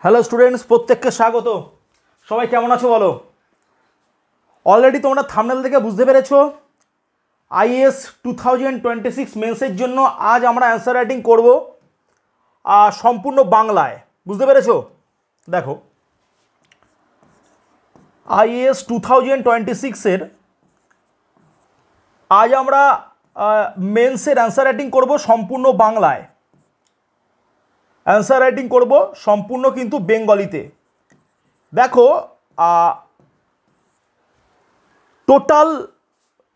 Hello students, প্রত্যেককে স্বাগত। সবাই কেমন আছো বলো। অলরেডি তোমরা থাম্বনেল থেকে বুঝতে পেরেছো আইএএস 2026 মেন্সের জন্য আজ আমরা অ্যান্সার রাইটিং করব সম্পূর্ণ বাংলায়। বুঝতে পেরেছো? দেখো, আইএএস 2026 আজ আমরা মেন্সের অ্যান্সার রাইটিং করব সম্পূর্ণ বাংলায়। অ্যান্সার রাইটিং করব সম্পূর্ণ কিন্তু বেঙ্গলিতে। দেখো, টোটাল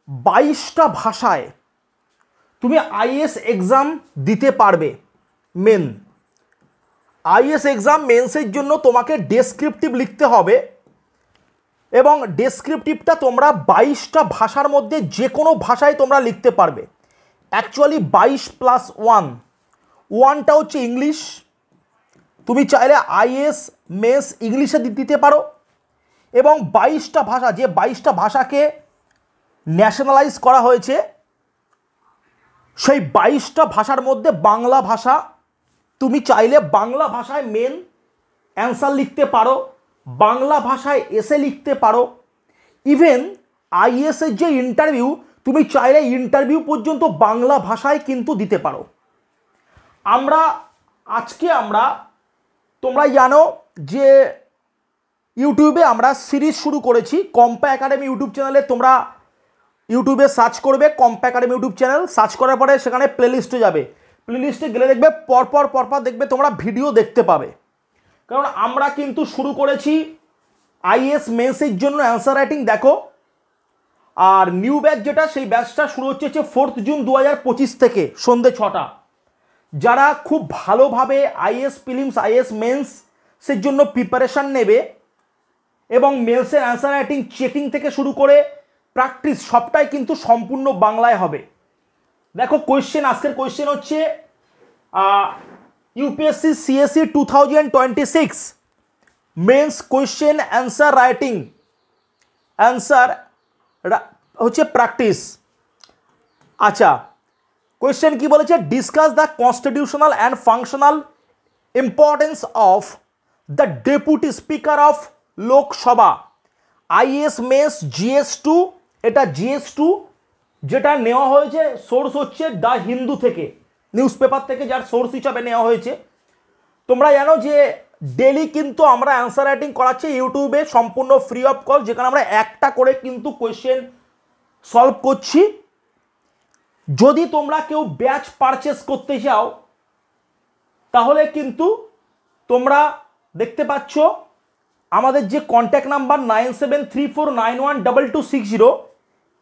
22টা ভাষায় তুমি আইএএস এক্সাম দিতে পারবে। মেন আইএএস এক্সাম মেন্সের জন্য তোমাকে ডেসক্রিপটিভ লিখতে হবে এবং ডেসক্রিপটিভটা তোমরা 22টা ভাষার মধ্যে যে কোনো ভাষায় তোমরা লিখতে পারবে। অ্যাকচুয়ালি 22+1টা হচ্ছে ইংলিশ। তুমি চাইলে আইএএস মেন্স ইংলিশে দিতে পারো এবং 22টা ভাষা, যে 22টা ভাষাকে ন্যাশনালাইজ করা হয়েছে, সেই 22টা ভাষার মধ্যে বাংলা ভাষা, তুমি চাইলে বাংলা ভাষায় মেন অ্যান্সার লিখতে পারো, বাংলা ভাষায় এসে লিখতে পারো। ইভেন আইএএসের যে ইন্টারভিউ, তুমি চাইলে ইন্টারভিউ পর্যন্ত বাংলা ভাষায় কিন্তু দিতে পারো। আজকে তোমরা জানো যে ইউটিউবে আমরা সিরিজ শুরু করেছি। কম্পা একাডেমি ইউটিউব চ্যানেলে তোমরা ইউটিউবে সার্চ করবে কম্পা একাডেমি ইউটিউব চ্যানেল। সার্চ করার পরে সেখানে প্লেলিস্টে যাবে। প্লেলিস্টে গেলে দেখবে পরপর দেখবে তোমরা ভিডিও দেখতে পাবে। কারণ আমরা কিন্তু শুরু করেছি আইএএস মেন্সের জন্য অ্যান্সার রাইটিং। দেখো, আর নিউ ব্যাচ যেটা, সেই ব্যাচটা শুরু হচ্ছে 4 জুন 2025 থেকে সন্ধ্যে 6টা। যারা খুব ভালোভাবে আইএএস প্রিলিমস আইএএস মেন্সের জন্য প্রিপারেশান নেবে এবং মেন্সের অ্যান্সার রাইটিং চেকিং থেকে শুরু করে প্র্যাকটিস সবটাই কিন্তু সম্পূর্ণ বাংলায় হবে। দেখো, আজকের কোয়েশ্চেন হচ্ছে UPSC CSC 2026 mains question answer writing. Answer হচ্ছে প্র্যাকটিস। আচ্ছা, কোয়েশ্চেন কি বলেছে? Discuss the constitutional and functional importance of the deputy speaker of Lok Sabha IAS mains GS2। এটা GS2 যেটা নেওয়া হয়েছে, সোর্স হচ্ছে দ্য হিন্দু থেকে, নিউজ পেপার থেকে, যার সোর্স হিসাবে নেওয়া হয়েছে। তোমরা জানো যে ডেলি কিন্তু আমরা অ্যান্সার রাইটিং করাচ্ছি ইউটিউবে সম্পূর্ণ ফ্রি অফ কস্ট, যেখানে আমরা একটা করে কিন্তু কোয়েশ্চেন সলভ করছি। যদি তোমরা কেউ ব্যাচ পারচেস করতে চাও তাহলে কিন্তু তোমরা দেখতে পাচ্ছ আমাদের যে কন্ট্যাক্ট নাম্বার 9734912260,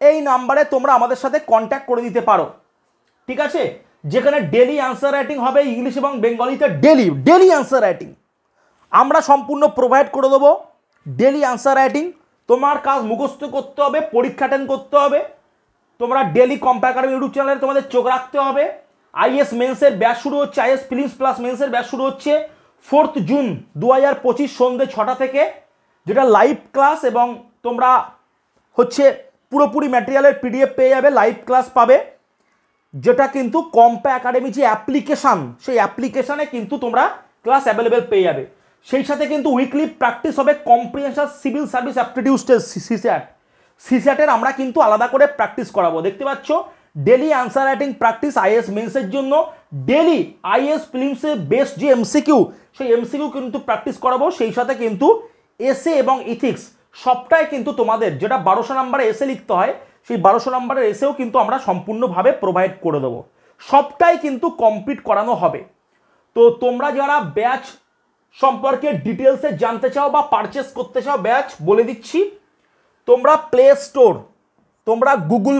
এই নাম্বারে তোমরা আমাদের সাথে কন্ট্যাক্ট করে দিতে পারো। ঠিক আছে? যেখানে ডেলি অ্যান্সার রাইটিং হবে ইংলিশ এবং বেঙ্গলিতে। ডেলি অ্যান্সার রাইটিং আমরা সম্পূর্ণ প্রোভাইড করে দেবো। ডেলি অ্যান্সার রাইটিং, তোমার কাজ মুখস্থ করতে হবে, পরীক্ষা অ্যাটেন্ড করতে হবে। তোমরা ডেলি কম্পা একাডেমি ইউটিউব চ্যানেলে তোমাদের চোখ রাখতে হবে। আইএএস মেন্সের ব্যাচ শুরু হচ্ছে, আইএএস প্রিলিমস প্লাস মেন্সের ব্যাচ শুরু হচ্ছে 4 জুন 2025 সন্ধ্যে 6টা থেকে, যেটা লাইভ ক্লাস। এবং তোমরা হচ্ছে পুরোপুরি ম্যাটেরিয়ালের PDF পেয়ে যাবে, লাইভ ক্লাস পাবে, যেটা কিন্তু কম্পা একাডেমি যে অ্যাপ্লিকেশান, সেই অ্যাপ্লিকেশানে কিন্তু তোমরা ক্লাস অ্যাভেলেবেল পেয়ে যাবে। সেই সাথে কিন্তু উইকলি প্র্যাকটিস হবে comprehension civil service aptitude test সিস্যাটের আমরা কিন্তু আলাদা করে প্র্যাকটিস করাবো। দেখতে পাচ্ছ, daily answer writing practice IAS মেন্সের জন্য। ডেলি আইএএস প্রিলিমসের বেস্ট যে MCQ, সেই MCQ কিন্তু প্র্যাকটিস করাবো। সেই সাথে কিন্তু এসে এবং ইথিক্স সবটাই কিন্তু তোমাদের, যেটা 1200 নম্বরে এসে লিখতে হয়, সেই 1200 নম্বরের এসেও কিন্তু আমরা সম্পূর্ণভাবে প্রোভাইড করে দেবো। সবটাই কিন্তু কমপ্লিট করানো হবে। তো তোমরা যারা ব্যাচ সম্পর্কে ডিটেলসে জানতে চাও বা পারচেস করতে চাও, ব্যাচ বলে দিচ্ছি, তোমরা গুগল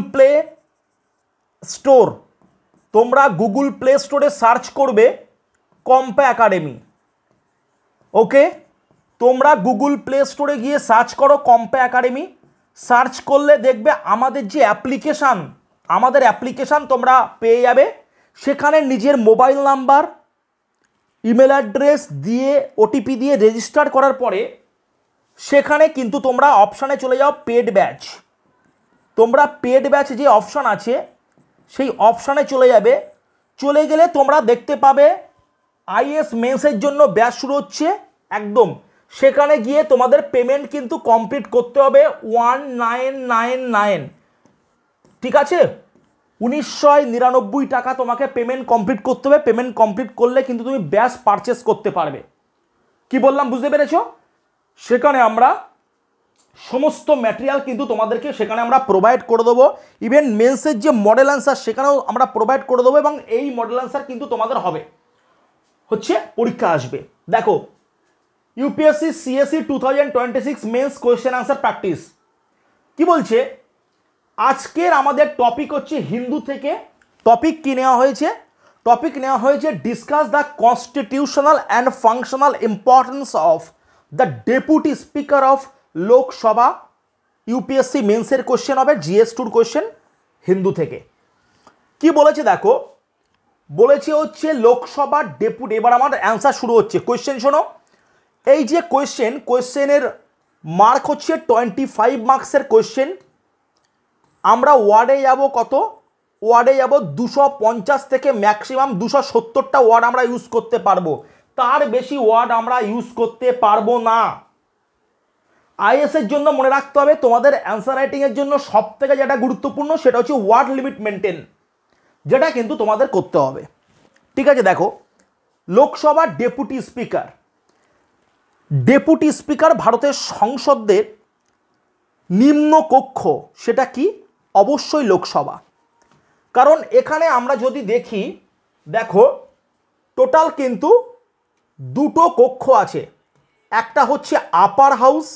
প্লে স্টোরে সার্চ করবে কম্পা একাডেমি। ওকে, তোমরা গুগল প্লে স্টোরে গিয়ে সার্চ করো কম্পা একাডেমি। সার্চ করলে দেখবে আমাদের যে অ্যাপ্লিকেশান তোমরা পেয়ে যাবে। সেখানে নিজের মোবাইল নাম্বার, ইমেল অ্যাড্রেস দিয়ে OTP দিয়ে রেজিস্টার করার পরে সেখানে কিন্তু তোমরা অপশানে চলে যাও পেড ব্যাচ। তোমরা পেড ব্যাচ যে অপশান আছে সেই অপশানে চলে যাবে। চলে গেলে তোমরা দেখতে পাবে আইএএস মেন্সের জন্য ব্যাচ শুরু হচ্ছে একদম সেখানে গিয়ে তোমাদের পেমেন্ট কিন্তু কমপ্লিট করতে হবে 1999, ঠিক আছে, 1999 টাকা তোমাকে পেমেন্ট কমপ্লিট করতে হবে। পেমেন্ট কমপ্লিট করলে কিন্তু তুমি ব্যাচ পারচেস করতে পারবে। কি বললাম বুঝতে পেরেছো? সেখানে আমরা সমস্ত ম্যাটেরিয়াল কিন্তু তোমাদেরকে সেখানে আমরা প্রোভাইড করে দেবো। ইভেন মেন্সের যে মডেল অ্যান্সার সেখানেও আমরা প্রোভাইড করে দেবো, এবং এই মডেল অ্যান্সার কিন্তু তোমাদের হবে হচ্ছে পরীক্ষা আসবে। দেখো UPSC CSC 2026 mains question answer practice কি বলছে। আজকের আমাদের টপিক হচ্ছে হিন্দু থেকে। টপিক কি নেওয়া হয়েছে? টপিক নেওয়া হয়েছে discuss the constitutional and functional importance of the deputy speaker of Lok Sabha. UPSC মেন্সের কোশ্চেন হবে, GS2 কোশ্চেন হিন্দু থেকে। কি বলেছে দেখো, বলেছে হচ্ছে লোকসভার ডেপুটি। এবার আমার অ্যান্সার শুরু হচ্ছে। কোয়েশ্চেন শোনো, এই যে কোয়েশ্চেনের মার্ক হচ্ছে 25 মার্কসের কোয়েশ্চেন। আমরা ওয়ার্ডে যাব কত? ওয়ার্ডে যাব 250 থেকে ম্যাক্সিমাম 270টা ওয়ার্ড আমরা ইউজ করতে পারবো, তার বেশি ওয়ার্ড আমরা ইউজ করতে পারবো না। আইএসের জন্য মনে রাখতে হবে, তোমাদের অ্যান্সার রাইটিংয়ের জন্য সব থেকে যেটা গুরুত্বপূর্ণ সেটা হচ্ছে ওয়ার্ড লিমিট মেনটেন, যেটা কিন্তু তোমাদের করতে হবে। ঠিক আছে, দেখো লোকসভার ডেপুটি স্পিকার। ডেপুটি স্পিকার ভারতের সংসদের নিম্ন কক্ষ, সেটা কি? অবশ্যই লোকসভা। কারণ এখানে আমরা যদি দেখি, দেখো টোটাল কিন্তু দুটো কক্ষ আছে। একটা হচ্ছে আপার হাউস,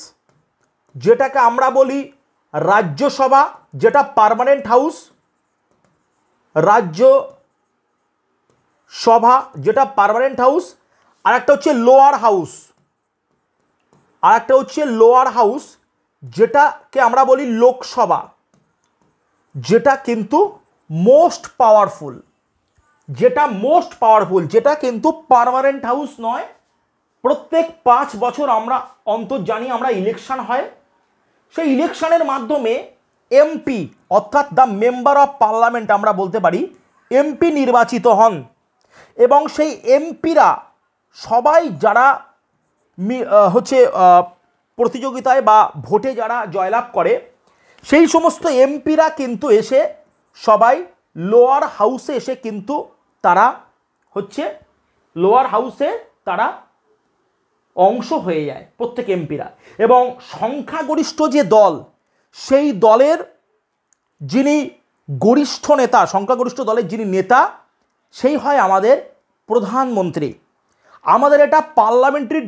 যেটাকে আমরা বলি রাজ্যসভা, যেটা পার্মানেন্ট হাউস, রাজ্যসভা যেটা পার্মানেন্ট হাউস। আর একটা হচ্ছে লোয়ার হাউস, যেটাকে আমরা বলি লোকসভা, যেটা কিন্তু মোস্ট পাওয়ারফুল, যেটা কিন্তু পার্মানেন্ট হাউস নয়। প্রত্যেক 5 বছর আমরা অন্তর জানি আমরা ইলেকশন হয়, সেই ইলেকশনের মাধ্যমে এমপি অর্থাৎ দ্য মেম্বার অফ পার্লামেন্ট আমরা বলতে পারি, এমপি নির্বাচিত হন। এবং সেই এমপিরা সবাই যারা হচ্ছে প্রতিযোগিতায় বা ভোটে যারা জয়লাভ করে, সেই সমস্ত এমপিরা কিন্তু এসে সবাই লোয়ার হাউসে এসে কিন্তু তারা হচ্ছে লোয়ার হাউসে তারা অংশ হয়ে যায় প্রত্যেক এমপিরা। এবং সংখ্যাগরিষ্ঠ যে দল, সেই দলের যিনি গরিষ্ঠ নেতা, সংখ্যাগরিষ্ঠ দলের যিনি নেতা, সেই হয় আমাদের প্রধানমন্ত্রী। আমাদের এটা পার্লামেন্টারি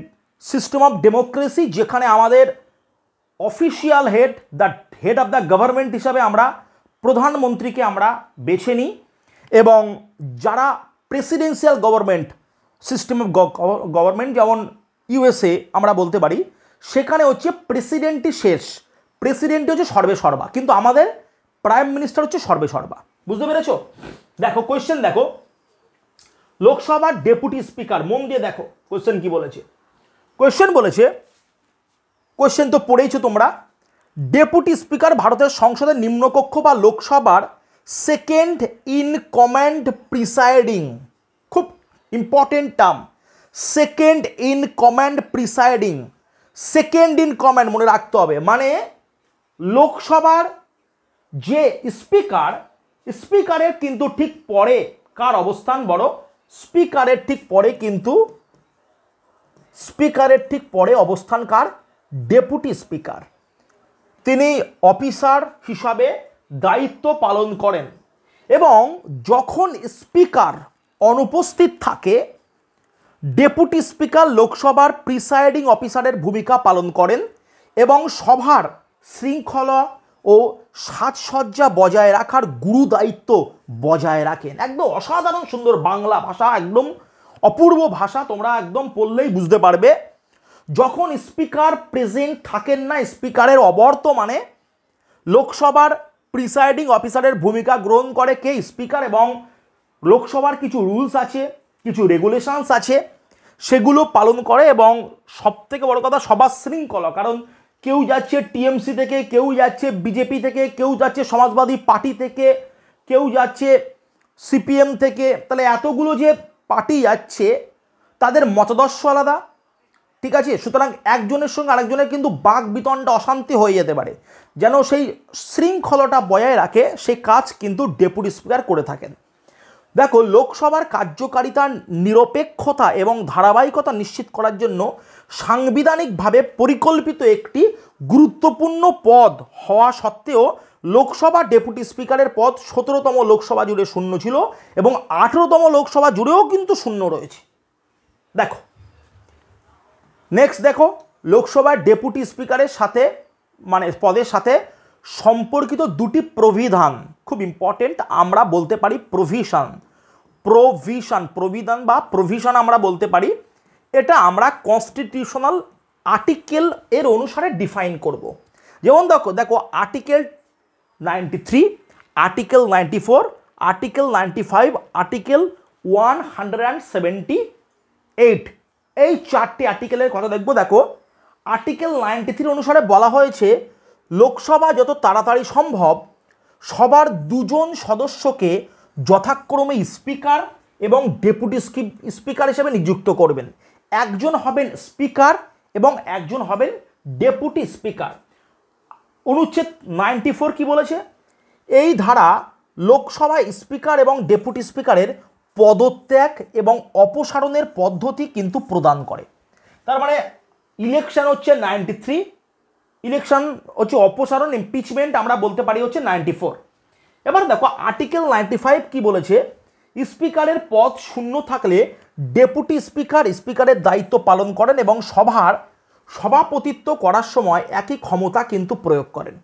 সিস্টেম অফ ডেমোক্রেসি, যেখানে আমাদের official head of the government হিসাবে আমরা প্রধানমন্ত্রীকে আমরা বেছে নিই। এবং যারা presidential government system of government, যেমন ইউএসএ আমরা বলতে পারি, সেখানে হচ্ছে প্রেসিডেন্টই শেষ, প্রেসিডেন্ট হচ্ছে সর্বে সর্বা, কিন্তু আমাদের প্রাইম মিনিস্টার হচ্ছে সর্বে সর্বা। বুঝতে পেরেছো? দেখো কোয়েশ্চেন, দেখো লোকসভার ডেপুটি স্পিকার, মন দিয়ে দেখো কোয়েশ্চেন কি বলেছে। কোয়েশ্চেন বলেছে, কোয়েশ্চেন তো পড়েইছো তোমরা, ডেপুটি স্পিকার ভারতের সংসদের নিম্নকক্ষ বা লোকসভার সেকেন্ড ইন কমান্ড প্রিসাইডিং। খুব important term, second in command presiding. Second in command মনে রাখতে হবে, মানে লোকসভার যে স্পিকারের কিন্তু ঠিক পরে কার অবস্থান বড়? স্পিকারের ঠিক পরে অবস্থান কার? Deputy speaker. তিনি অফিসার হিসাবে দায়িত্ব পালন করেন, এবং যখন স্পিকার অনুপস্থিত থাকে, ডেপুটি স্পিকার লোকসভার প্রিসাইডিং অফিসারের ভূমিকা পালন করেন এবং সভার শৃঙ্খলা ও সাজসজ্জা বজায় রাখার গুরু দায়িত্ব বজায় রাখেন। একদম অসাধারণ সুন্দর বাংলা ভাষা, একদম অপূর্ব ভাষা, তোমরা একদম পড়লেই বুঝতে পারবে। যখন স্পিকার প্রেজেন্ট থাকেন না, স্পিকারের অবর্তমানে লোকসভার প্রিসাইডিং অফিসারের ভূমিকা গ্রহণ করে কে? স্পিকার। এবং লোকসভার কিছু রুলস আছে, কিছু রেগুলেশনস আছে, সেগুলো পালন করে। এবং সবথেকে বড় কথা, সবার শৃঙ্খলা, কারণ কেউ যাচ্ছে টিএমসি থেকে, কেউ যাচ্ছে বিজেপি থেকে, কেউ যাচ্ছে সমাজবাদী পার্টি থেকে, কেউ যাচ্ছে সিপিএম থেকে। তাহলে এতগুলো যে পার্টি যাচ্ছে, তাদের মতাদর্শ আলাদা, ঠিক আছে। সুতরাং একজনের সঙ্গে আরেকজনের কিন্তু বাক বিতণ্ডা অশান্তি হয়ে যেতে পারে, যেন সেই শৃঙ্খলতা বজায় রাখে সেই কাজ কিন্তু ডেপুটি স্পিকার করে থাকেন। দেখো, লোকসভার কার্যকারিতার নিরপেক্ষতা এবং ধারাবাহিকতা নিশ্চিত করার জন্য সাংবিধানিকভাবে পরিকল্পিত একটি গুরুত্বপূর্ণ পদ হওয়া সত্ত্বেও লোকসভা ডেপুটি স্পিকারের পদ 17তম লোকসভা জুড়ে শূন্য ছিল এবং 18তম লোকসভা জুড়েও কিন্তু শূন্য রয়েছে। দেখো নেক্সট, দেখো লোকসভার ডেপুটি স্পিকারের সাথে মানে পদের সাথে সম্পর্কিত দুটি প্রবিধান, খুব ইম্পর্টেন্ট, আমরা বলতে পারি প্রভিধান বা প্রভিশন আমরা বলতে পারি। এটা আমরা কনস্টিটিউশনাল আর্টিকেল এর অনুসারে ডিফাইন করব। যেমন দেখো আর্টিকেল 93, আর্টিকেল 94, আর্টিকেল 95, আর্টিকেল 178, এই 4টি আর্টিকেলের কথা দেখব। দেখো আর্টিকেল 93 অনুসারে বলা হয়েছে লোকসভা যত তাড়াতাড়ি সম্ভব সবার 2জন সদস্যকে যথাক্রমে স্পিকার এবং ডেপুটি স্পিকার হিসেবে নিযুক্ত করবেন। একজন হবেন স্পিকার এবং একজন হবেন ডেপুটি স্পিকার। অনুচ্ছেদ 94 কি বলেছে? এই ধারা লোকসভায় স্পিকার এবং ডেপুটি স্পিকারের পদত্যাগ এবং অপসারণের পদ্ধতি কিন্তু প্রদান করে। তার মানে ইলেকশন হচ্ছে 93, ইলেকশন হচ্ছে অপসারণ, ইমপিচমেন্ট আমরা বলতে পারি হচ্ছে 94। এবার দেখো আর্টিকেল 95 কি বলেছে? স্পিকারের পদ শূন্য থাকলে ডেপুটি স্পিকার স্পিকারের দায়িত্ব পালন করেন এবং সভার সভাপতিত্ব করার সময় একই ক্ষমতা কিন্তু প্রয়োগ করেন।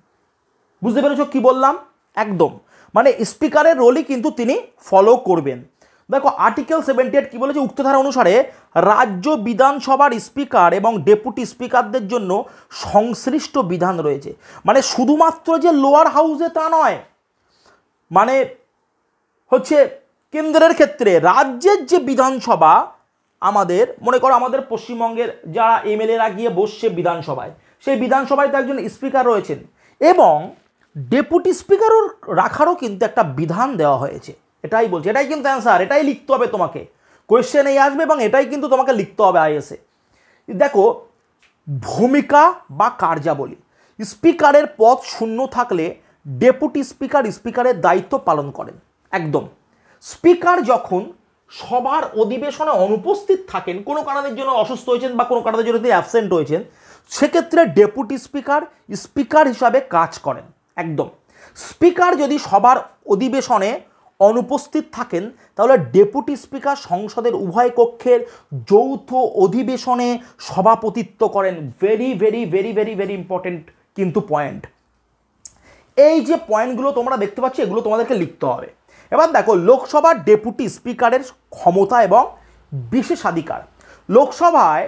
বুঝতে পেরেছো কি বললাম? একদম, মানে স্পিকারের রোলই কিন্তু তিনি ফলো করবেন। দেখো আর্টিকেল 78 কি বলেছে? উক্ত ধারা অনুসারে রাজ্য বিধানসভার স্পিকার এবং ডেপুটি স্পিকারদের জন্য সংশ্লিষ্ট বিধান রয়েছে। মানে শুধুমাত্র যে লোয়ার হাউসে তা নয়, মানে হচ্ছে কেন্দ্রের ক্ষেত্রে রাজ্যের যে বিধানসভা, আমাদের মনে করো আমাদের পশ্চিমবঙ্গের যারা এমএলএরা গিয়ে বসছে বিধানসভায়, সেই বিধানসভায় তো একজন স্পিকার রয়েছেন এবং ডেপুটি স্পিকারও রাখারও কিন্তু একটা বিধান দেওয়া হয়েছে। এটাই বলছে, এটাই কিন্তু অ্যান্সার, এটাই লিখতে হবে তোমাকে, কোয়েশ্চেন এই আসবে এবং এটাই কিন্তু তোমাকে লিখতে হবে আইএসে। দেখো ভূমিকা বা কার্যাবলী, স্পিকারের পদ শূন্য থাকলে ডেপুটি স্পিকার স্পিকারের দায়িত্ব পালন করেন। একদম, স্পিকার যখন সভার অধিবেশনে অনুপস্থিত থাকেন, কোনো কারণের জন্য অসুস্থ হয়েছেন বা কোনো কারণের জন্য তিনি অ্যাবসেন্ট হয়েছেন, সেক্ষেত্রে ডেপুটি স্পিকার স্পিকার হিসাবে কাজ করেন। একদম, স্পিকার যদি সভার অধিবেশনে অনুপস্থিত থাকেন তাহলে ডেপুটি স্পিকার সংসদের উভয় কক্ষের যৌথ অধিবেশনে সভাপতিত্ব করেন। Very very very very very important কিন্তু পয়েন্ট। এই যে পয়েন্টগুলো তোমরা দেখতে পাচ্ছ এগুলো তোমাদেরকে লিখতে হবে। এবার দেখো লোকসভার ডেপুটি স্পিকারের ক্ষমতা এবং বিশেষাধিকার। লোকসভায়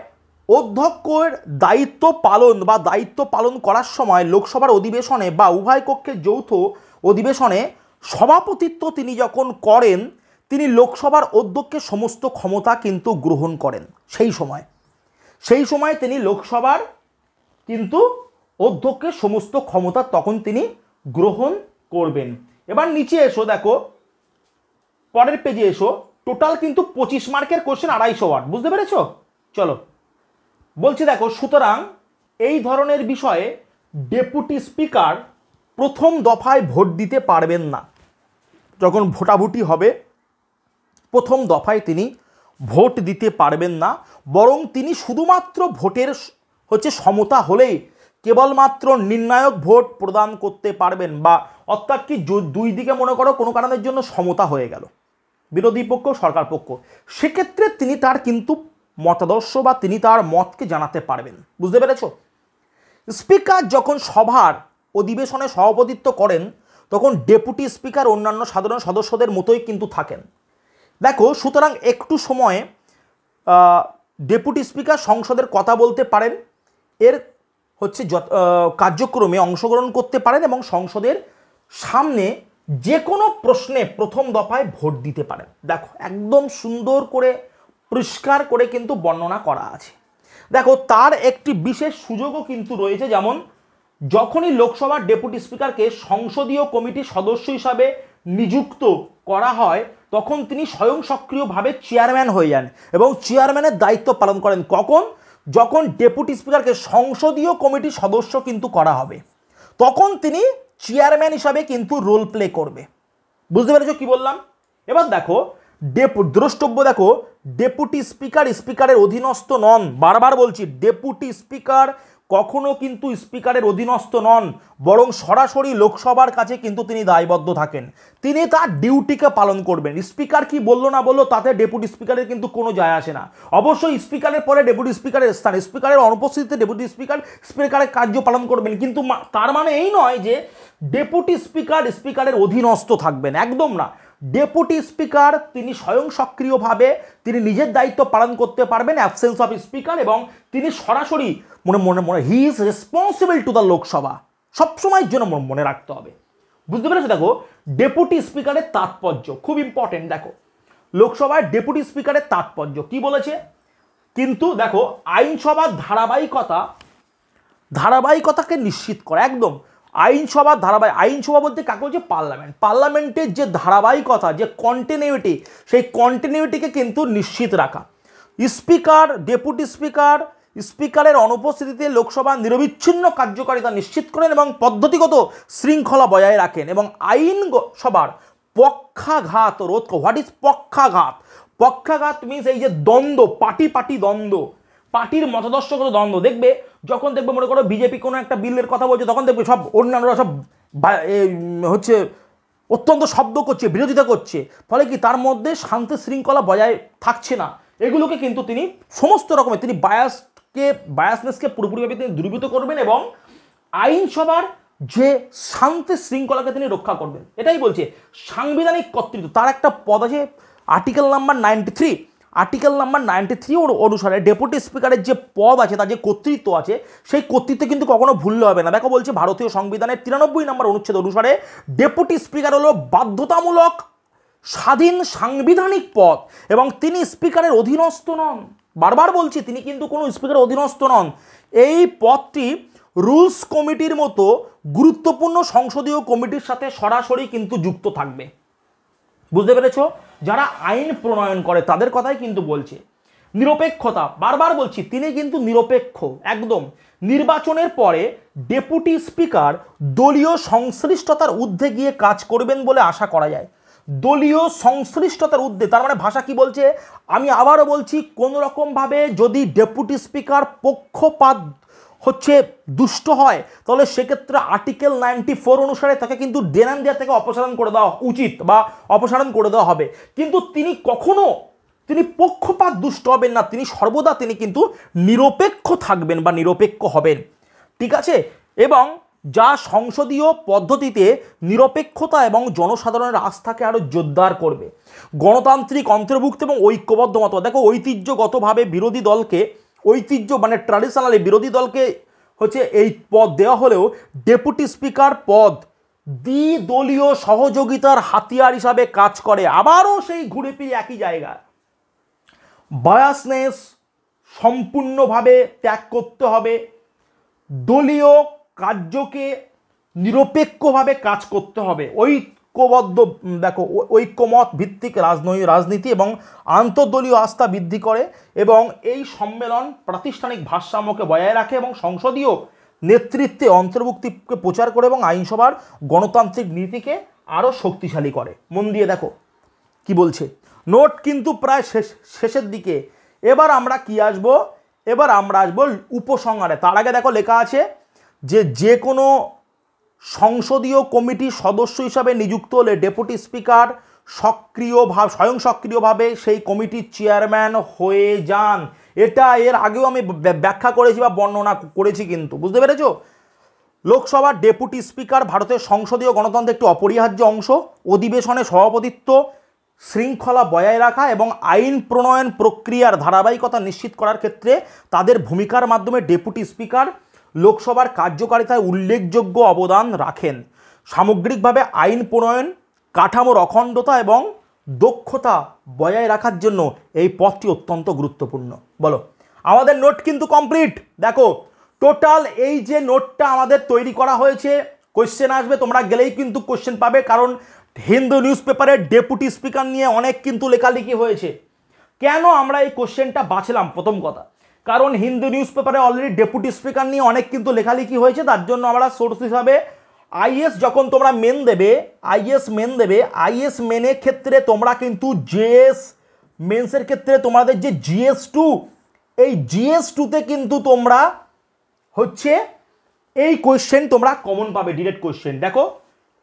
অধ্যক্ষের দায়িত্ব পালন করার সময় লোকসভার অধিবেশনে বা উভয় কক্ষের যৌথ অধিবেশনে সভাপতিত্ব তিনি যখন করেন, তিনি লোকসভার অধ্যক্ষের সমস্ত ক্ষমতা কিন্তু গ্রহণ করেন। সেই সময় তিনি লোকসভার কিন্তু অধ্যক্ষের সমস্ত ক্ষমতা তখন তিনি গ্রহণ করবেন। এবার নিচে এসো, দেখো পরের পেজে এসো, টোটাল কিন্তু 25 মার্কের কোশ্চেন 250 ওয়ার্ড। বুঝতে পেরেছো? চলো বলছি, দেখো সুতরাং এই ধরনের বিষয়ে ডেপুটি স্পিকার প্রথম দফায় ভোট দিতে পারবেন না। যখন ভোটাভুটি হবে প্রথম দফায় তিনি ভোট দিতে পারবেন না, বরং তিনি শুধুমাত্র ভোটের হচ্ছে সমতা হলেই কেবলমাত্র নির্ণায়ক ভোট প্রদান করতে পারবেন। বা অর্থাৎ কি দুই দিকে মনে করো কোনো কারণের জন্য সমতা হয়ে গেল, বিরোধী পক্ষ সরকার পক্ষ, সেক্ষেত্রে তিনি তার কিন্তু মতাদর্শ বা তিনি তার মতকে জানাতে পারবেন। বুঝতে পেরেছ? স্পিকার যখন সভার অধিবেশনে সভাপতিত্ব করেন তখন ডেপুটি স্পিকার অন্যান্য সাধারণ সদস্যদের মতোই কিন্তু থাকেন। দেখো সুতরাং একটু সময়ে ডেপুটি স্পিকার সংসদের কথা বলতে পারেন, এর হচ্ছে কার্যক্রমে অংশগ্রহণ করতে পারেন এবং সংসদের সামনে যে কোনো প্রশ্নে প্রথম দফায় ভোট দিতে পারেন। দেখো একদম সুন্দর করে পরিষ্কার করে কিন্তু বর্ণনা করা আছে। দেখো তার একটি বিশেষ সুযোগও কিন্তু রয়েছে, যেমন যখনই লোকসভার ডেপুটি স্পিকারকে সংসদীয় কমিটির সদস্য হিসাবে নিযুক্ত করা হয় তখন তিনি স্বয়ং সক্রিয়ভাবে চেয়ারম্যান হয়ে যান এবং চেয়ারম্যানের দায়িত্ব পালন করেন। কখন? যখন ডেপুটি স্পিকারকে সংসদীয় কমিটির সদস্য কিন্তু করা হবে, তখন তিনি চেয়ারম্যান হিসাবে কিন্তু রোল প্লে করবে। বুঝতে পেরেছো কি বললাম? এবার দেখো দ্রষ্টব্য, দেখো ডেপুটি স্পিকার স্পিকারের অধীনস্থ নন। বারবার বলছি, ডেপুটি স্পিকার কখনো কিন্তু স্পিকারের অধীনস্থ নন, বরং সরাসরি লোকসভার কাছে কিন্তু তিনি দায়বদ্ধ থাকেন। তিনি তার ডিউটিকে পালন করবেন। স্পিকার কি বললো না বললো তাতে ডেপুটি স্পিকারের কিন্তু কোনো যায় আসে না। অবশ্যই স্পিকারের পরে ডেপুটি স্পিকারের স্থান, স্পিকারের অনুপস্থিতিতে ডেপুটি স্পিকার স্পিকারের কার্য পালন করবেন, কিন্তু তার মানে এই নয় যে ডেপুটি স্পিকার স্পিকারের অধীনস্থ থাকবেন, একদম না। ডেপুটি স্পিকার তিনি স্বয়ং সক্রিয়ভাবে তিনি নিজের দায়িত্ব পালন করতে পারবেন অ্যাবসেন্স অফ স্পিকার, এবং তিনি সরাসরি মনে he is responsible to the Lok Sabha, সবসময়ের জন্য মনে রাখতে হবে। বুঝতে পেরেছো? দেখো ডেপুটি স্পিকারের তাৎপর্য খুব ইম্পর্টেন্ট। দেখো লোকসভায় ডেপুটি স্পিকারের তাৎপর্য কি বলেছে, কিন্তু দেখো আইনসভার ধারাবাহিকতাকে নিশ্চিত করা, একদম আইনসভার আইনসভা বলতে কাকে বলছে? পার্লামেন্ট। পার্লামেন্টের যে ধারাবাহিকতা, যে কন্টিনিউটি, সেই কন্টিনিউটিকে কিন্তু নিশ্চিত রাখা। স্পিকার, ডেপুটি স্পিকার স্পিকারের অনুপস্থিতিতে লোকসভা নিরবিচ্ছিন্ন কার্যকারিতা নিশ্চিত করেন এবং পদ্ধতিগত শৃঙ্খলা বজায় রাখেন, এবং আইনসভার পক্ষাঘাত রোধ। হোয়াট ইজ পক্ষাঘাত? পক্ষাঘাত মিনস এই যে দ্বন্দ্ব, পার্টি দ্বন্দ্ব, পার্টির মতাদর্শগত দ্বন্দ্ব। দেখবে যখন দেখবে মনে করো বিজেপি কোনো একটা বিলের কথা বলছে, তখন দেখবে সব অন্যান্যরা সব হচ্ছে অত্যন্ত শব্দ করছে, বিরোধিতা করছে, ফলে কি তার মধ্যে শান্তি শৃঙ্খলা বজায় থাকছে না। এগুলোকে কিন্তু তিনি সমস্ত রকমের তিনি বায়াসনেসকে পুরোপুরিভাবে তিনি দূরীভূত করবেন এবং আইনসভার যে শান্তি শৃঙ্খলাকে তিনি রক্ষা করবেন। এটাই বলছে সাংবিধানিক কর্তৃত্ব। তার একটা পদ আছে আর্টিকেল নাম্বার 93। আর্টিকেল নাম্বার 93 অনুসারে ডেপুটি স্পিকারের যে পদ আছে, তার যে কর্তৃত্ব আছে, সেই কর্তৃত্ব কিন্তু কখনো ভুললে হবে না। দেখো বলছে ভারতীয় সংবিধানের 93 নম্বর অনুচ্ছেদ অনুসারে ডেপুটি স্পিকার হলো বাধ্যতামূলক স্বাধীন সাংবিধানিক পদ, এবং তিনি স্পিকারের অধীনস্থ নন। বারবার বলছি, তিনি কিন্তু কোনো স্পিকারের অধীনস্থ নন। এই পদটি রুলস কমিটির মতো গুরুত্বপূর্ণ সংসদীয় কমিটির সাথে সরাসরি কিন্তু যুক্ত থাকবে। বুঝতে পেরেছো? যারা আইন প্রণয়ন করে তাদের কথাই কিন্তু বলছে। নিরপেক্ষতা, বারবার বলছি, তিনি কিন্তু নিরপেক্ষ একদম। নির্বাচনের পরে ডেপুটি স্পিকার দলীয় সংশ্লিষ্টতার ঊর্ধ্বে গিয়ে কাজ করবেন বলে আশা করা যায়। দলীয় সংশ্লিষ্টতার ঊর্ধ্বে, তার মানে ভাষা কি বলছে? আমি আবারও বলছি, কোনো রকমভাবে যদি ডেপুটি স্পিকার পক্ষপাত দুষ্ট হয়, তাহলে সেক্ষেত্রে আর্টিকেল 94 অনুসারে তাকে কিন্তু ডেনান্ডিয়া থেকে অপসারণ করে দেওয়া উচিত বা অপসারণ করে দেওয়া হবে। কিন্তু তিনি কখনো পক্ষপাত দুষ্ট হবেন না, তিনি সর্বদা তিনি কিন্তু নিরপেক্ষ থাকবেন বা নিরপেক্ষ হবেন। ঠিক আছে? এবং যা সংসদীয় পদ্ধতিতে নিরপেক্ষতা এবং জনসাধারণের আস্থাকে আরও জোরদার করবে। গণতান্ত্রিক অন্তর্ভুক্ত এবং ঐক্যবদ্ধ মত। দেখো ঐতিহ্যগতভাবে বিরোধী দলকে ট্র্যাডিশনালি বিরোধী দলকে এই পদ দেওয়া হলেও ডেপুটি স্পিকার পদ দ্বিদলীয় সহযোগিতার হাতিয়ার হিসাবে কাজ করে। আবারও সেই ঘুরে ফিরে একই জায়গা, বায়াসনেস সম্পূর্ণভাবে ত্যাগ করতে হবে, দলীয় কার্যকে নিরপেক্ষভাবে কাজ করতে হবে, ঐক্যমত ভিত্তিক রাজনীতি এবং আন্তর্দলীয় আস্থা বৃদ্ধি করে, এবং এই সম্মেলন প্রাতিষ্ঠানিক ভারসাম্যকে বজায় রাখে এবং সংসদীয় নেতৃত্বে অন্তর্ভুক্তিকে প্রচার করে এবং আইনসভার গণতান্ত্রিক নীতিকে আরও শক্তিশালী করে। মন দিয়ে দেখো কি বলছে। নোট কিন্তু প্রায় শেষের দিকে। এবার আমরা কি আসবো? এবার আমরা আসবো উপসংহারে। তার আগে দেখো লেখা আছে যে কোনো সংসদীয় কমিটির সদস্য হিসাবে নিযুক্ত হলে ডেপুটি স্পিকার স্বয়ং সক্রিয়ভাবে সেই কমিটির চেয়ারম্যান হয়ে যান। এটা এর আগেও আমি ব্যাখ্যা করেছি বা বর্ণনা করেছি, কিন্তু বুঝতে পেরেছো? লোকসভার ডেপুটি স্পিকার ভারতের সংসদীয় গণতন্ত্রের একটি অপরিহার্য অংশ। অধিবেশনে সভাপতিত্ব, শৃঙ্খলা বজায় রাখা এবং আইন প্রণয়ন প্রক্রিয়ার ধারাবাহিকতা নিশ্চিত করার ক্ষেত্রে তাদের ভূমিকার মাধ্যমে ডেপুটি স্পিকার লোকসভার কার্যকারিতায় উল্লেখযোগ্য অবদান রাখেন। সামগ্রিকভাবে আইন প্রণয়ন, কাঠামোর অখণ্ডতা এবং দক্ষতা বজায় রাখার জন্য এই পদটি অত্যন্ত গুরুত্বপূর্ণ। বলো, আমাদের নোট কিন্তু কমপ্লিট। দেখো টোটাল এই যে নোটটা আমাদের তৈরি করা হয়েছে, কোশ্চেন আসবে, তোমরা গেলেই কিন্তু কোশ্চেন পাবে, কারণ হিন্দু নিউজ পেপারে ডেপুটি স্পিকার নিয়ে অনেক কিন্তু লেখালেখি হয়েছে। কেন আমরা এই কোশ্চেনটা বাছলাম? প্রথম কথা, কারণ হিন্দু নিউজ পেপারে অলরেডি ডেপুটি স্পিকার নিয়ে অনেক কিন্তু লেখালেখি হয়েছে, তার জন্য আমরা সোর্স হিসাবে আইএস যখন তোমরা মেন দেবে, আইএস মেনের ক্ষেত্রে তোমরা কিন্তু জেএস মেন্সের ক্ষেত্রে তোমাদের যে GS2, এই GS2তে কিন্তু তোমরা হচ্ছে এই কোয়েশ্চেন তোমরা কমন পাবে, ডিরেক্ট কোয়েশ্চেন। দেখো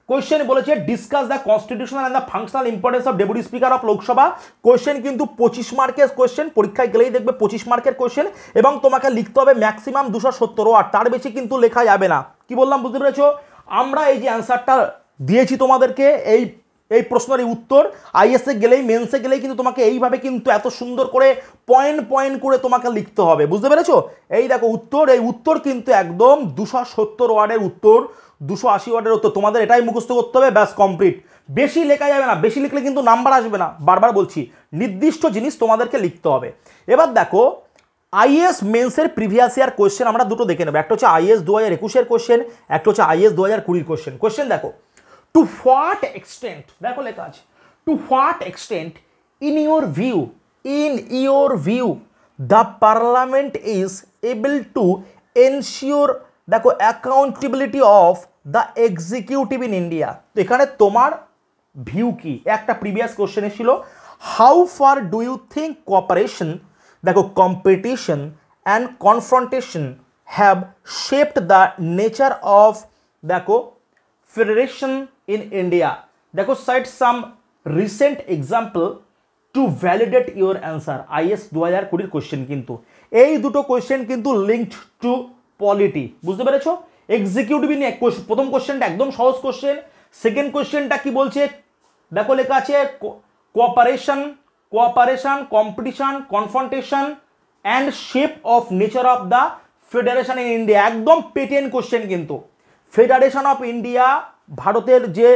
কোয়েশ্চেন বলেছে discuss the constitutional and the functional importance of deputy speaker of Lok Sabha. Question কিন্তু 25 মার্কের কোয়েশ্চেন, পরীক্ষায় গেলেই দেখবে 25 মার্কের কোয়েশ্চেন, এবং তোমাকে লিখতে হবে ম্যাক্সিমাম 270 ওয়ার্ড, তার বেশি কিন্তু লেখা যাবে না। কি বললাম বুঝতে পেরেছো? আমরা এই যে অ্যান্সারটা দিয়েছি তোমাদেরকে, এই প্রশ্নের উত্তর আইএসএ গেলেই মেন্সে গেলেই কিন্তু তোমাকে এইভাবে কিন্তু এত সুন্দর করে পয়েন্ট করে তোমাকে লিখতে হবে, বুঝতে পেরেছো? এই দেখো উত্তর, এই উত্তর কিন্তু একদম 270 ওয়ার্ডের উত্তর, 280 ওয়ার্ডের উত্তর। তোমাদের এটাই মুখস্থ করতে হবে, ব্যাস কমপ্লিট। বেশি লেখা যাবে না, বেশি লিখলে কিন্তু নাম্বার আসবে না, বারবার বলছি, নির্দিষ্ট জিনিস তোমাদেরকে লিখতে হবে। এবার দেখো আইএস মেন্সের প্রিভিয়াস ইয়ার কোয়েশ্চেন আমরা দুটো দেখে নেবো, একটা হচ্ছে আইএস 2021-এর কোয়েশ্চেন, একটা হচ্ছে আইএস 2020-এর কোয়েশ্চেন। কোয়েশ্চেন দেখো, টু হোয়াট এক্সটেন্ট, দেখো লেখা আছে, to what extent in your view the parliament is able to ensure, দেখো accountability of the executive in India. তো এখানে তোমার ভিউ কি, একটা প্রিভিয়াস কোশ্চেন ছিল, how far do you think cooperation, দেখো competition and confrontation have shaped the nature of, দেখো federation in India. দেখো cite some recent example to validate your answer. Is 2020 question কিন্তু এই দুটো কোয়েশ্চেন কিন্তু লিঙ্কড টু পলিটি, বুঝতে পেরেছো? Executive নিয়ে প্রথম কোয়েশ্চেনটা একদম সহজ কোয়েশ্চেন, সেকেন্ড কোয়েশ্চেনটা কি বলছে দেখো লেখা আছে, cooperation, competition, confrontation and shape of nature of the federation in India. একদম পেটেন্ট কোয়েশ্চেন কিন্তু। ফেডারেশন অফ ইন্ডিয়া, ভারতের যে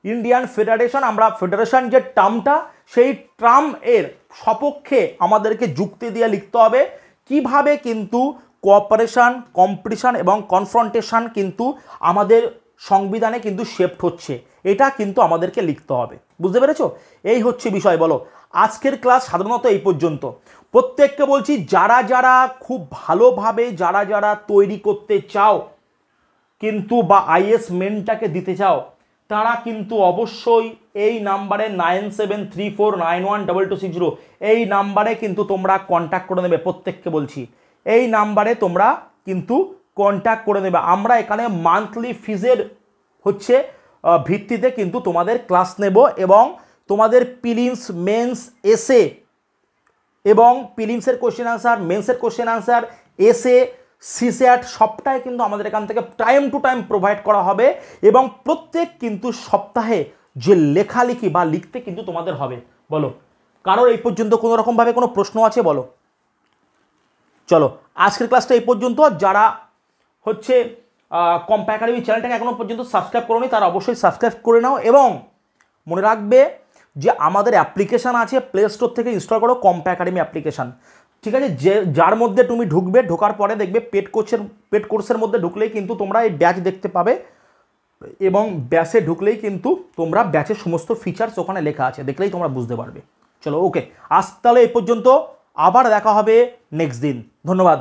ইন্ডিয়ান ফেডারেশন, আমরা ফেডারেশন যে টার্মটা, সেই টার্ম এর সপক্ষে আমাদেরকে যুক্তি দিয়ে লিখতে হবে কিভাবে কিন্তু কোঅপারেশন, কম্পিটিশন এবং কনফ্রন্টেশন কিন্তু আমাদের সংবিধানে কিন্তু শেপড হচ্ছে, এটা কিন্তু আমাদেরকে লিখতে হবে, বুঝতে পেরেছো? এই হচ্ছে বিষয়। বলো আজকের ক্লাস সাধারণত এই পর্যন্ত। প্রত্যেককে বলছি যারা যারা খুব ভালোভাবে যারা তৈরি করতে চাও কিন্তু বা আইএস মেনটাকে দিতে চাও, তারা কিন্তু অবশ্যই এই নাম্বারে 9734912260 এই নাম্বারে কিন্তু তোমরা কন্ট্যাক্ট করে নেবে। প্রত্যেককে বলছি এই নাম্বারে তোমরা কিন্তু কন্ট্যাক্ট করে নেবে। আমরা এখানে মান্থলি ফিজের হচ্ছে ভিত্তিতে কিন্তু তোমাদের ক্লাস নেব, এবং তোমাদের প্রিলিমস, মেন্স, এসএ এবং প্রিলিমসের কোশ্চেন আনসার, মেন্সের কোশ্চেন আনসার, এসএ, সিস্যাট সবটাই কিন্তু আমাদের এখান থেকে টাইম টু টাইম প্রোভাইড করা হবে, এবং প্রত্যেক কিন্তু সপ্তাহে যে লেখালেখি বা লিখতে কিন্তু তোমাদের হবে। বলো কারোর এই পর্যন্ত কোনো রকমভাবে কোনো প্রশ্ন আছে? বলো। চলো আজকের ক্লাসটা এই পর্যন্ত। যারা হচ্ছে কম্পা একাডেমি চ্যানেলটাকে এখনও পর্যন্ত সাবস্ক্রাইব করোনি তারা অবশ্যই সাবস্ক্রাইব করে নাও, এবং মনে রাখবে যে আমাদের অ্যাপ্লিকেশান আছে, প্লে স্টোর থেকে ইনস্টল করো কম্পা একাডেমি অ্যাপ্লিকেশান, ঠিক আছে? যার মধ্যে তুমি ঢুকবে, ঢোকার পরে দেখবে পেড কোর্সের মধ্যে ঢুকলেই কিন্তু তোমরা এই ব্যাচ দেখতে পাবে, এবং ব্যাচে ঢুকলেই কিন্তু তোমরা ব্যাচের সমস্ত ফিচার্স ওখানে লেখা আছে, দেখলেই তোমরা বুঝতে পারবে। চলো ওকে, আজ তাহলে এই পর্যন্ত, আবার দেখা হবে নেক্সট দিন। ধন্যবাদ।